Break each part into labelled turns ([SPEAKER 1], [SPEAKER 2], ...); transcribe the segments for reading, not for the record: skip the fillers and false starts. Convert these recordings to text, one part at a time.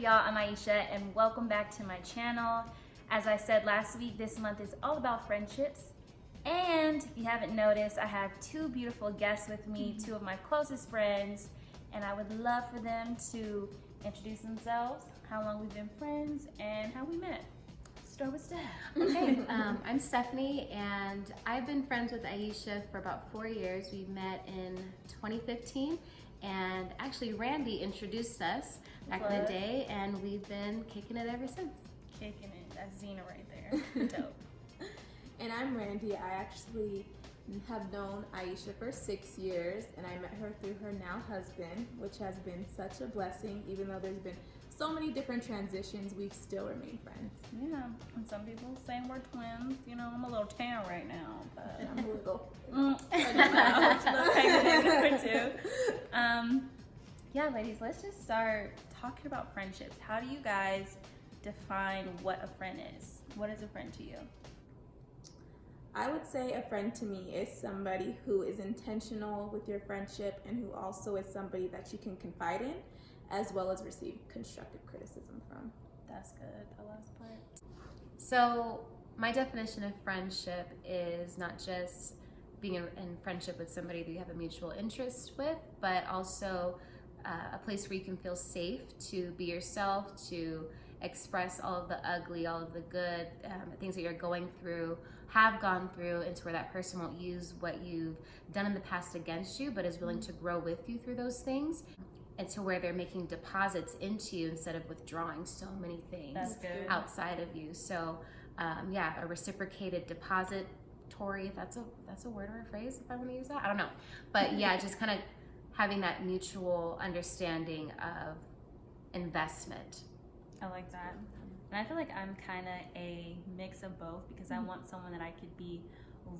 [SPEAKER 1] y'all? I'm Aisha and welcome back to my channel. As I said last week, this month is all about friendships. And if you haven't noticed, I have two beautiful guests with me, two of my closest friends, and I would love for them to introduce themselves, how long we've been friends, and how we met. Start with Steph.
[SPEAKER 2] Okay, I'm Stephanie, and I've been friends with Aisha for about 4 years. We met in 2015, and actually Randy introduced us back in the day, and we've been kicking it ever since.
[SPEAKER 1] Kicking it. That's Zena right there. Dope.
[SPEAKER 3] And I'm Randi. I actually have known Aisha for 6 years, and I met her through her now husband, which has been such a blessing. Even though there's been so many different transitions, we still remain friends.
[SPEAKER 1] Yeah, and some people saying we're twins. You know, I'm a little tan right now, but
[SPEAKER 3] And I'm a little.
[SPEAKER 1] Yeah, ladies, let's just start talking about friendships. How do you guys define what a friend is? What is a friend to you?
[SPEAKER 3] I would say a friend to me is somebody who is intentional with your friendship and who also is somebody that you can confide in, as well as receive constructive criticism from.
[SPEAKER 1] That's good, the last part.
[SPEAKER 2] So my definition of friendship is not just being in friendship with somebody that you have a mutual interest with, but also a place where you can feel safe to be yourself, to express all of the ugly, all of the good, things that you're going through, have gone through, and to where that person won't use what you've done in the past against you, but is willing to grow with you through those things, and to where they're making deposits into you instead of withdrawing so many things outside of you. So yeah, a reciprocated depository, if that's a word or a phrase, if I want to use that, I don't know. But yeah, just kind of having that mutual understanding of investment.
[SPEAKER 1] I like that. And I feel like I'm kind of a mix of both, because I want someone that I could be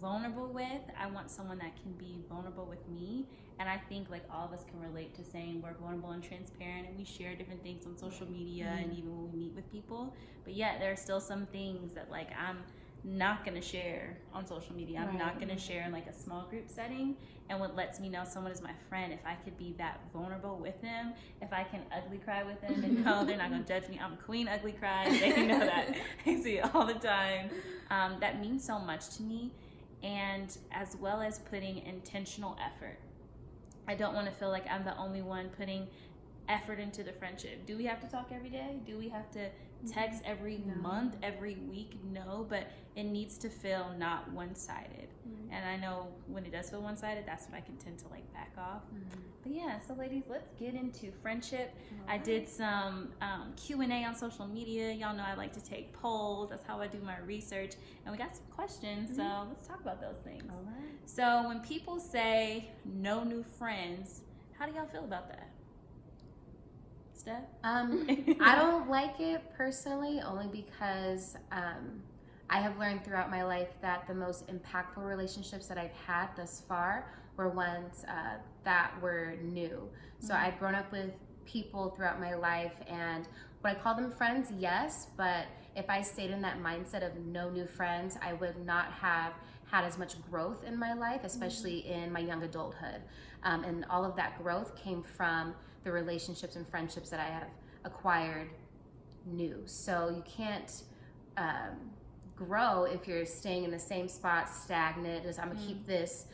[SPEAKER 1] vulnerable with. I want someone that can be vulnerable with me. And I think like all of us can relate to saying we're vulnerable and transparent, and we share different things on social media and even when we meet with people. But yet there are still some things that like I'm not gonna share on social media. I'm not gonna share in like a small group setting. And what lets me know someone is my friend, if I could be that vulnerable with them, if I can ugly cry with them and know they're not gonna judge me. I'm queen ugly cry. They know that. I see it all the time. That means so much to me. And as well as putting intentional effort. I don't want to feel like I'm the only one putting effort into the friendship. Do we have to talk every day? Do we have to text every month, every week? No, but it needs to feel not one-sided. And I know when it does feel one-sided, that's when I can tend to like back off. But yeah, so ladies, let's get into friendship. I did some Q&A on social media. Y'all know I like to take polls. That's how I do my research. And we got some questions, so let's talk about those things.
[SPEAKER 2] All right.
[SPEAKER 1] So when people say no new friends, how do y'all feel about that? Steph?
[SPEAKER 2] I don't like it personally, only because I have learned throughout my life that the most impactful relationships that I've had thus far were ones that were new. So I've grown up with people throughout my life, and would I call them friends? Yes, but if I stayed in that mindset of no new friends, I would not have had as much growth in my life, especially in my young adulthood. And all of that growth came from the relationships and friendships that I have acquired new. So you can't grow if you're staying in the same spot, stagnant, as I'm gonna keep this,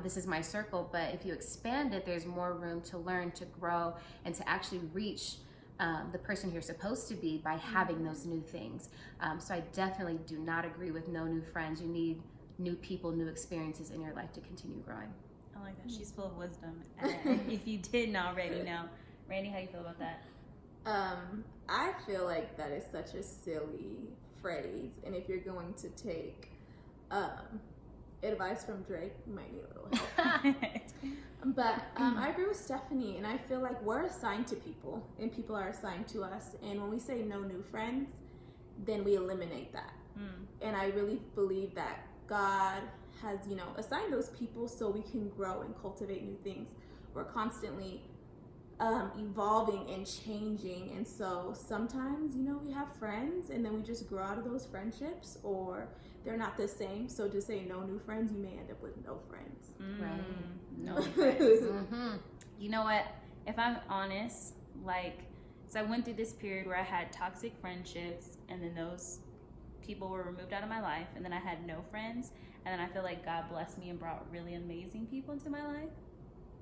[SPEAKER 2] this is my circle. But if you expand it, there's more room to learn, to grow, and to actually reach the person you're supposed to be by having those new things. So I definitely do not agree with no new friends. You need new people, new experiences in your life to continue growing.
[SPEAKER 1] I like that. She's full of wisdom. If you didn't already know. Randy, how you feel about that?
[SPEAKER 3] I feel like that is such a silly phrase, and if you're going to take advice from Drake, you might need a little help. But I agree with Stephanie, and I feel like we're assigned to people, and people are assigned to us, and when we say no new friends, then we eliminate that. And I really believe that God has, assigned those people so we can grow and cultivate new things. We're constantly evolving and changing, and so sometimes we have friends and then we just grow out of those friendships, or they're not the same. So to say no new friends, you may end up with no friends.
[SPEAKER 2] Right.
[SPEAKER 1] No friends. You know what, if I'm honest, like So I went through this period where I had toxic friendships, and then those people were removed out of my life, and then I had no friends, and then I feel like God blessed me and brought really amazing people into my life.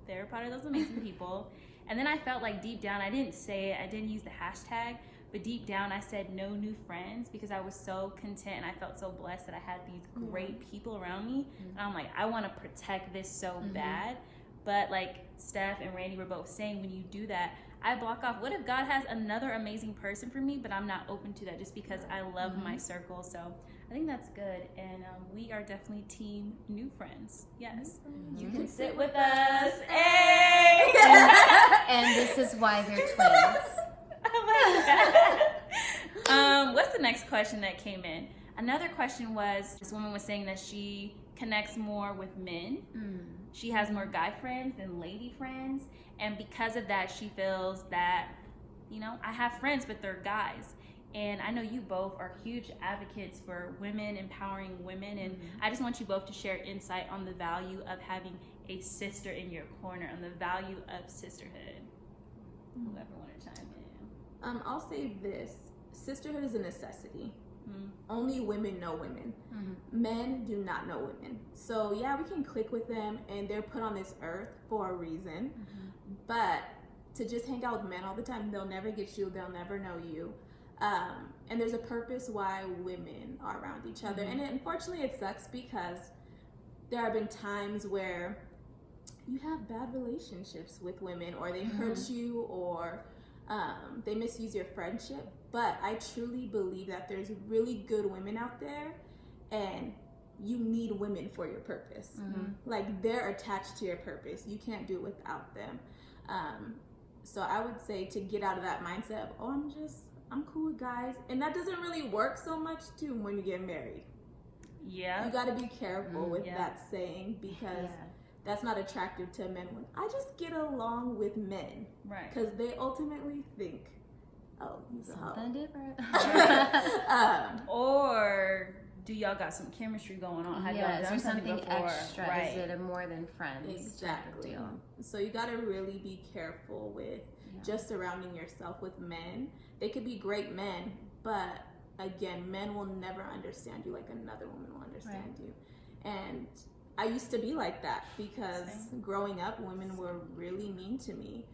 [SPEAKER 1] They were part of those amazing people. And then I felt like deep down, I didn't say it, I didn't use the hashtag, but deep down I said no new friends, because I was so content and I felt so blessed that I had these great people around me. And I'm like, I want to protect this so bad. But like Steph and Randy were both saying, when you do that, I block off. What if God has another amazing person for me, but I'm not open to that just because I love my circle? So I think that's good. And we are definitely team new friends. Yes. You can sit with us. Hey!
[SPEAKER 2] And this is why they're twins.
[SPEAKER 1] What's the next question that came in? Another question was, this woman was saying that she connects more with men. She has more guy friends than lady friends. And because of that, she feels that, you know, I have friends, but they're guys. And I know you both are huge advocates for women, empowering women. And I just want you both to share insight on the value of having a sister in your corner, on the value of sisterhood. Whoever want to chime in.
[SPEAKER 3] I'll say this. Sisterhood is a necessity. Only women know women. Men do not know women. So yeah, we can click with them, and they're put on this earth for a reason. But to just hang out with men all the time, they'll never get you. They'll never know you. And there's a purpose why women are around each other. And unfortunately, it sucks because there have been times where you have bad relationships with women, or they hurt you, or they misuse your friendship. But I truly believe that there's really good women out there, and you need women for your purpose. Like, they're attached to your purpose. You can't do it without them. So I would say to get out of that mindset of, oh, I'm cool with guys. And that doesn't really work so much too when you get married.
[SPEAKER 1] Yeah.
[SPEAKER 3] You got to be careful with that saying, because that's not attractive to men. I just get along with men.
[SPEAKER 1] Right.
[SPEAKER 3] Because they ultimately think, oh, he's a hoe.
[SPEAKER 2] Something different.
[SPEAKER 1] Or do y'all got some chemistry going on? Have y'all
[SPEAKER 2] Is there
[SPEAKER 1] done
[SPEAKER 2] something
[SPEAKER 1] before?
[SPEAKER 2] extra?
[SPEAKER 1] Right.
[SPEAKER 2] Is it a more than friends?
[SPEAKER 3] Exactly.
[SPEAKER 2] Deal?
[SPEAKER 3] So you got to really be careful with just surrounding yourself with men. They could be great men, but again, men will never understand you like another woman will understand you. And I used to be like that, because growing up, women were really mean to me.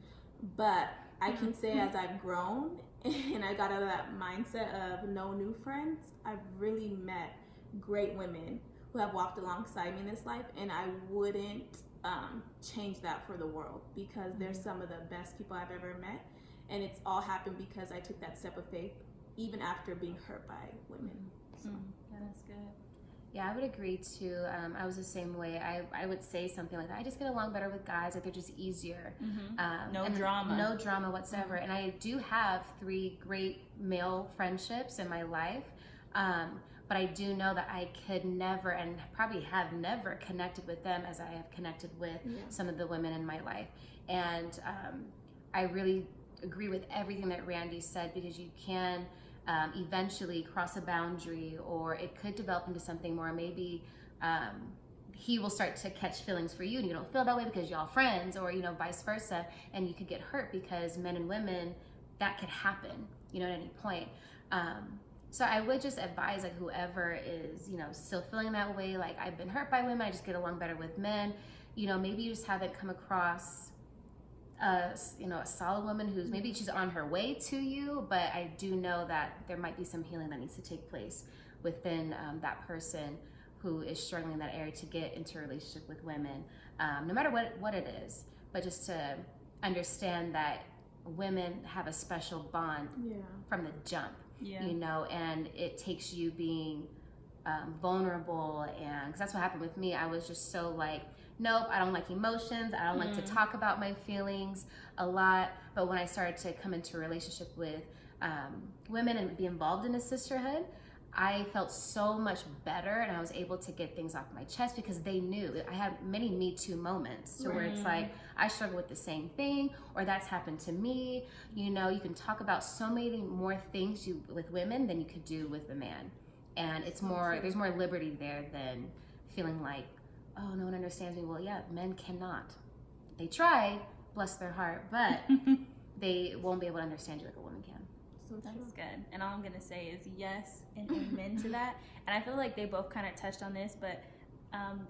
[SPEAKER 3] But I can say as I've grown and I got out of that mindset of no new friends, I've really met great women who have walked alongside me in this life, and I wouldn't change that for the world, because they're some of the best people I've ever met, and it's all happened because I took that step of faith even after being hurt by women. So.
[SPEAKER 1] Yeah, that's good.
[SPEAKER 2] Yeah, I would agree too. I was the same way. I would say something like that. I just get along better with guys. Like, they're just easier.
[SPEAKER 1] No drama.
[SPEAKER 2] No drama whatsoever. And I do have 3 great male friendships in my life. But I do know that I could never, and probably have never, connected with them as I have connected with some of the women in my life. And I really agree with everything that Randy said, because you can eventually cross a boundary, or it could develop into something more. Maybe he will start to catch feelings for you, and you don't feel that way because y'all friends, or, you know, vice versa. And you could get hurt, because men and women, that could happen, you know, at any point. So I would just advise, like, whoever is, you know, still feeling that way, like, I've been hurt by women, I just get along better with men. You know, maybe you just haven't come across a solid woman who's, maybe she's on her way to you, but I do know that there might be some healing that needs to take place within that person who is struggling in that area to get into a relationship with women, no matter what it is. But just to understand that women have a special bond from the jump. You know, and it takes you being vulnerable, and because that's what happened with me. I was just so like, nope, I don't like emotions. I don't like to talk about my feelings a lot. But when I started to come into a relationship with women and be involved in a sisterhood, I felt so much better, and I was able to get things off my chest, because they knew. I had many Me Too moments where it's like, I struggle with the same thing, or that's happened to me. You know, you can talk about so many more things with women than you could do with a man. And it's more, there's more liberty there than feeling like, oh, no one understands me. Well, yeah, men cannot. They try, bless their heart, but they won't be able to understand you like a woman can.
[SPEAKER 3] So
[SPEAKER 1] That's
[SPEAKER 3] true.
[SPEAKER 1] good. And all I'm going to say is yes and amen to that. And I feel like they both kind of touched on this, but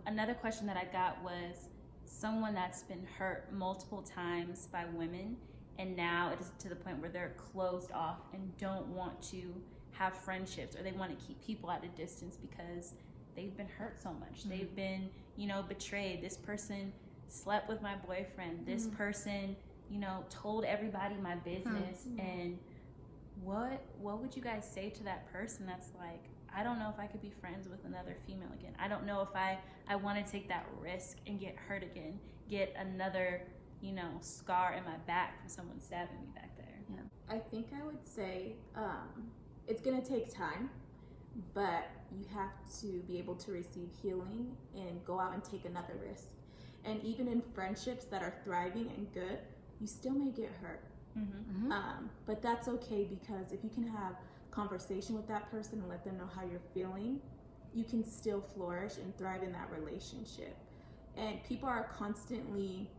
[SPEAKER 1] another question that I got was someone that's been hurt multiple times by women, and now it is to the point where they're closed off and don't want to have friendships, or they want to keep people at a distance because they've been hurt so much.
[SPEAKER 2] Mm-hmm.
[SPEAKER 1] They've been, betrayed. This person slept with my boyfriend. This person, told everybody my business. And what would you guys say to that person that's like, I don't know if I could be friends with another female again. I don't know if I want to take that risk and get hurt again, get another, scar in my back from someone stabbing me back there.
[SPEAKER 2] Yeah.
[SPEAKER 3] I think I would say it's going to take time, but you have to be able to receive healing and go out and take another risk. And even in friendships that are thriving and good, you still may get hurt.
[SPEAKER 1] Mm-hmm.
[SPEAKER 3] But that's okay, because if you can have conversation with that person and let them know how you're feeling, you can still flourish and thrive in that relationship. And people are constantly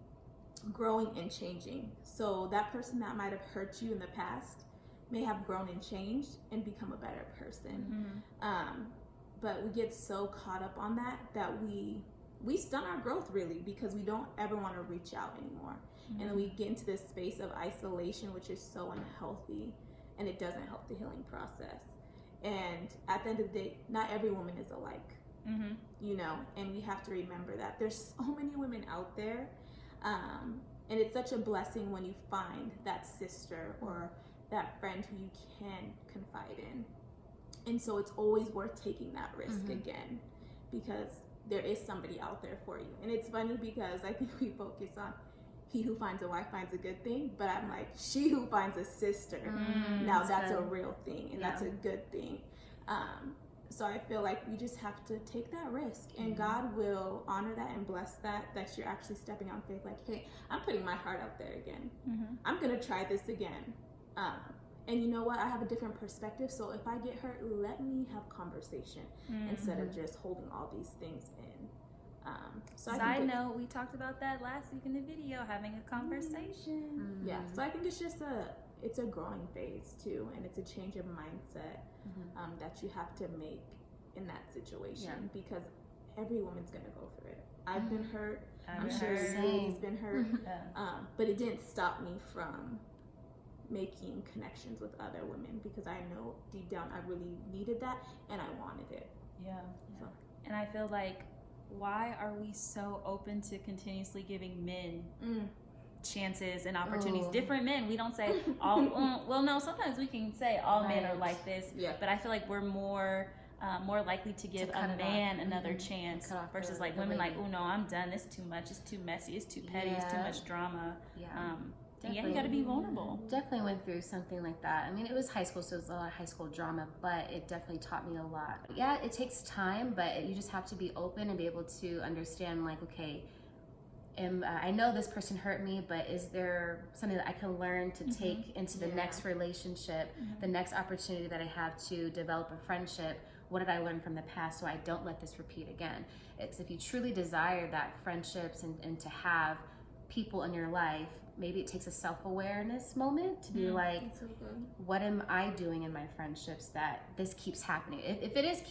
[SPEAKER 3] growing and changing. So that person that might have hurt you in the past may have grown and changed and become a better person. But we get so caught up on that we stun our growth, really, because we don't ever want to reach out anymore. And then we get into this space of isolation, which is so unhealthy, and it doesn't help the healing process. And at the end of the day, not every woman is alike, and we have to remember that there's so many women out there, and it's such a blessing when you find that sister or that friend who you can confide in. And so it's always worth taking that risk again, because there is somebody out there for you. And it's funny because I think we focus on he who finds a wife finds a good thing, but I'm like, she who finds a sister, now that's a real thing, and that's a good thing. So I feel like we just have to take that risk, and God will honor that and bless that you're actually stepping on faith, like, hey, I'm putting my heart out there again. I'm gonna try this again. And you know what? I have a different perspective, so if I get hurt, let me have conversation instead of just holding all these things in.
[SPEAKER 1] Side note, we talked about that last week in the video, having a conversation.
[SPEAKER 3] Yeah, so I think it's just it's a growing phase too, and it's a change of mindset that you have to make in that situation, because every woman's gonna go through it. I've been hurt. I'm sure Rudy's been hurt, but it didn't stop me from making connections with other women, because I know deep down I really needed that and I wanted it. So.
[SPEAKER 1] And I feel like, why are we so open to continuously giving men chances and opportunities? Different men. We don't say all. Well, no. Sometimes we can say all men are like this. But I feel like we're more likely to give a man another chance versus like women. Like, oh no, I'm done. This is too much. It's too messy. It's too petty. It's too much drama. Yeah, you got to be vulnerable.
[SPEAKER 2] Definitely went through something like that. I mean, it was high school, so it was a lot of high school drama, but it definitely taught me a lot. Yeah, it takes time, but you just have to be open and be able to understand, like, okay, I know this person hurt me, but is there something that I can learn to take into the next relationship, the next opportunity that I have to develop a friendship? What did I learn from the past so I don't let this repeat again? It's if you truly desire that friendships and to have people in your life, maybe it takes a self-awareness moment to be like, what am I doing in my friendships that this keeps happening? If it is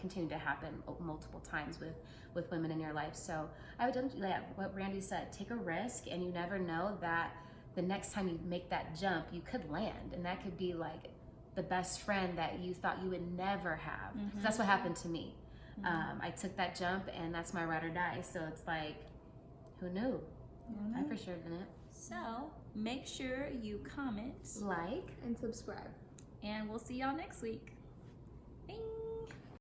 [SPEAKER 2] continue to happen multiple times with women in your life. So I would do what Randy said, take a risk, and you never know that the next time you make that jump, you could land, and that could be like the best friend that you thought you would never have. That's what happened to me. I took that jump, and that's my ride or die. So it's like, who knew? I for sure didn't.
[SPEAKER 1] So make sure you comment,
[SPEAKER 2] like,
[SPEAKER 3] and subscribe.
[SPEAKER 1] and we'll see y'all next week. Bye.